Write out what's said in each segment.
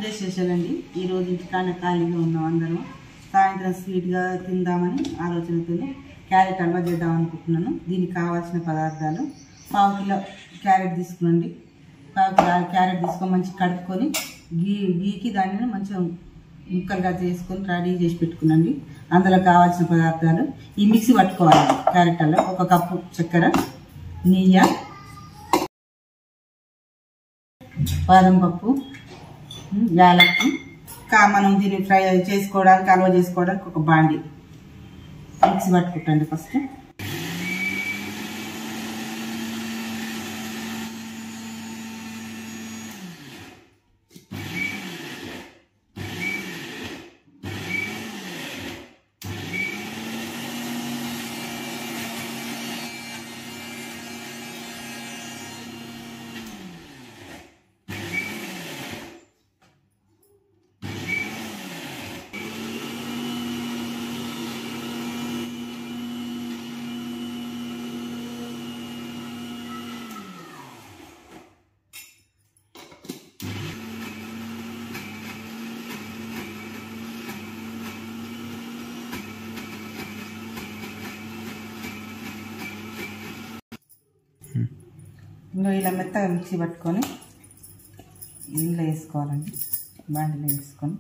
Sunday special అండి. ఈరోజు ఇంటికాడ ఖాళీగా ఉన్నాం అందరం. సాయంత్రం స్వీట్గా తిందామని ఆలోచనతో క్యారెట్ హల్వా చేద్దాం అనుకుంటున్నాను. దీనికి కావాల్సిన పదార్థాలు: 1/2 కిలో క్యారెట్ తీసుకునండి. 1/2 కిలో క్యారెట్ తీసుకొని మంచిగా కడుక్కొని గీకి దాన్ని మంచిగా ముక్కలుగా చేసుకొని రెడీ చేసి పెట్టుకునండి. అందులో కావాల్సిన పదార్థాలు ఈ మిక్సీ పట్టుకోవాలి. క్యారెట్ హల్వా 1 కప్పు చక్కెర, నెయ్యి, బాదం పప్పు, యాలక్కి, మనం దీన్ని ఫ్రై చేసుకోవడానికి హల్వా చేసుకోవడానికి ఒక బాండి మిక్సీ పట్టుకుంటండి. ఫస్ట్ ఇందులో ఇలా మెత్తగా మిక్సీ పట్టుకొని ఇందులో వేసుకోవాలండి. బాండిలో వేసుకొని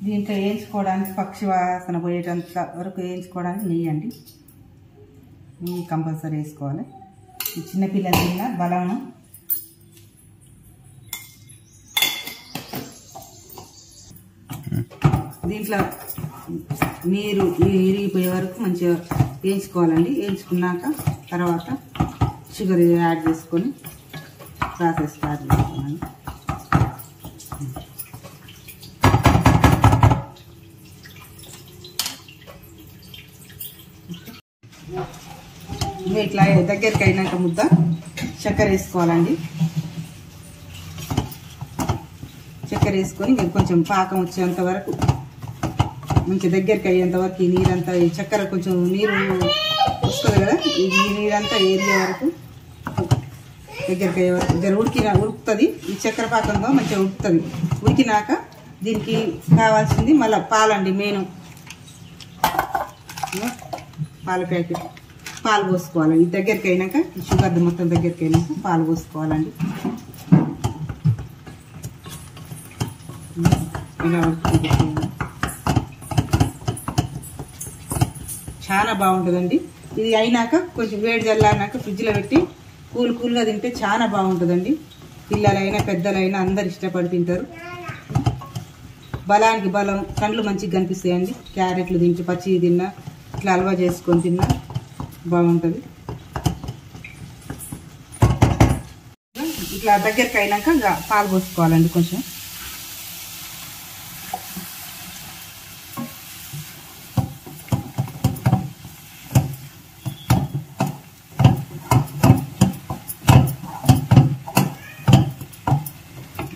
దీంట్లో వేయించుకోవడానికి పక్షి వాసన పోయేటంత వరకు వేయించుకోవడానికి నెయ్యి అండి. నెయ్యి కంపల్సరీ వేసుకోవాలి. ఈ చిన్నపిల్లలు తిన్న బలము. దీంట్లో నీరు ఇరిగిపోయే వరకు మంచిగా వేయించుకోవాలండి. వేయించుకున్నాక తర్వాత షుగర్ యాడ్ చేసుకొని ప్రాసెస్ స్టార్ట్ చేసుకోవాలి. ఇట్లా దగ్గరికి అయినాక ముద్ద చక్కెర వేసుకోవాలండి. చక్కెర వేసుకొని మీకు కొంచెం పాకం వచ్చేంత వరకు మంచి దగ్గరికి అయ్యేంత వరకు ఈ నీరంతా, ఈ చక్కెర కొంచెం నీరు వస్తుంది కదా, ఈ నీరంతా ఏరిగే వరకు దగ్గరికి అయ్యే వరకు ఉడుకుతుంది. ఈ చక్కెర పాకంలో మంచిగా ఉడుకుతుంది. ఉడికినాక దీనికి కావాల్సింది మళ్ళీ పాలండి. మెయిన్ పాల ప్యాకెట్, పాలు పోసుకోవాలండి. దగ్గరికి అయినాక షుగర్ మొత్తం దగ్గరికి అయినాక పాలు పోసుకోవాలండి. ఇలా చాలా బాగుంటుందండి. ఇది అయినాక కొంచెం వేడి చల్లారినాక ఫ్రిడ్జ్లో పెట్టి కూల్గా తింటే చాలా బాగుంటుందండి. పిల్లలైనా పెద్దలైనా అందరు ఇష్టపడి తింటారు. బలానికి బలం, కండ్లు మంచిగా కనిపిస్తాయండి. క్యారెట్లు తింటే పచ్చి తిన్నా, ఇట్లా హల్వా చేసుకొని తిన్నా బాగుంటుంది. ఇట్లా దగ్గరికి అయినాక పాలు పోసుకోవాలండి. కొంచెం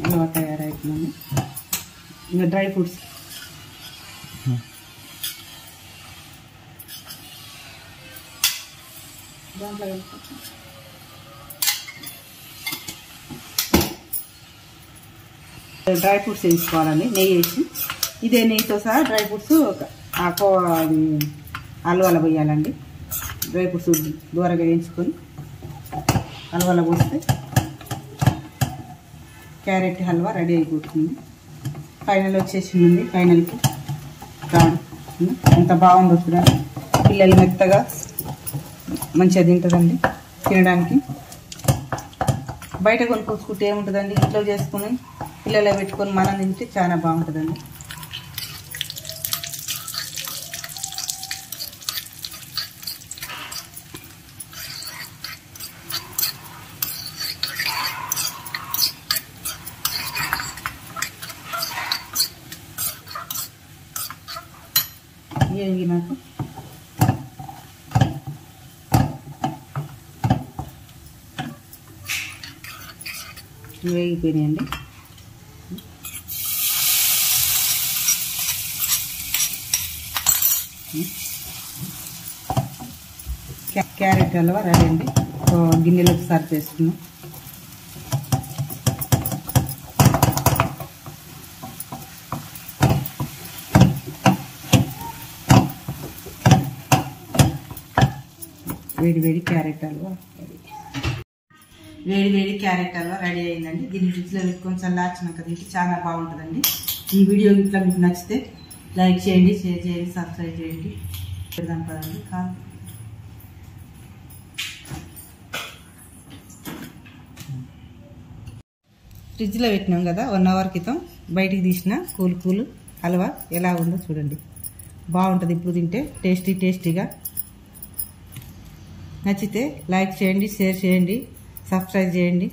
హల్వా తయారైతుందండి. ఇంకా డ్రై ఫ్రూట్స్ డ్రై ఫ్రూట్స్ వేసుకోవాలండి. నెయ్యి వేసి ఇదే నెయ్యితో సహా డ్రై ఫ్రూట్స్ అది హల్వాలో పోయాలండి. డ్రై ఫ్రూట్స్ దూరగా వేయించుకొని హల్వాలో పోస్తే క్యారెట్ హల్వా రెడీ అయిపోతుంది. ఫైనల్ వచ్చేసింది. ఫైనల్కి రావడం ఎంత బాగుందో చూడండి. పిల్లలు మెత్తగా మంచిగా తింటుందండి తినడానికి. బయట కొనుక్కొచ్చుకుంటే ఏముంటుందండి, ఇంట్లో చేసుకుని పిల్లలు పెట్టుకొని మనం తింటే చాలా బాగుంటుందండి. వేగినాక వేగిపోయినాయండి. క్యారెట్ హల్వా రెడీ అండి. గిన్నెలోకి సర్వ్ చేసుకున్నాం. వేడి క్యారెట్ హల్వా రెడీ అయిందండి. దీన్ని ఫ్రిడ్జ్లో పెట్టుకొని చల్లార్చినాక దీనికి చాలా బాగుంటుందండి. ఈ వీడియో ఇట్లా మీకు నచ్చితే లైక్ చేయండి, షేర్ చేయండి, సబ్స్క్రైబ్ చేయండి. పెడదాం కదండి. ఫ్రిడ్జ్లో పెట్టినాం కదా 1 అవర్ క్రితం, బయటికి తీసిన కూల్ హల్వా ఎలా ఉందో చూడండి. బాగుంటుంది ఇప్పుడు తింటే, టేస్టీగా. నచ్చితే లైక్ చేయండి, షేర్ చేయండి, సబ్స్క్రైబ్ చేయండి.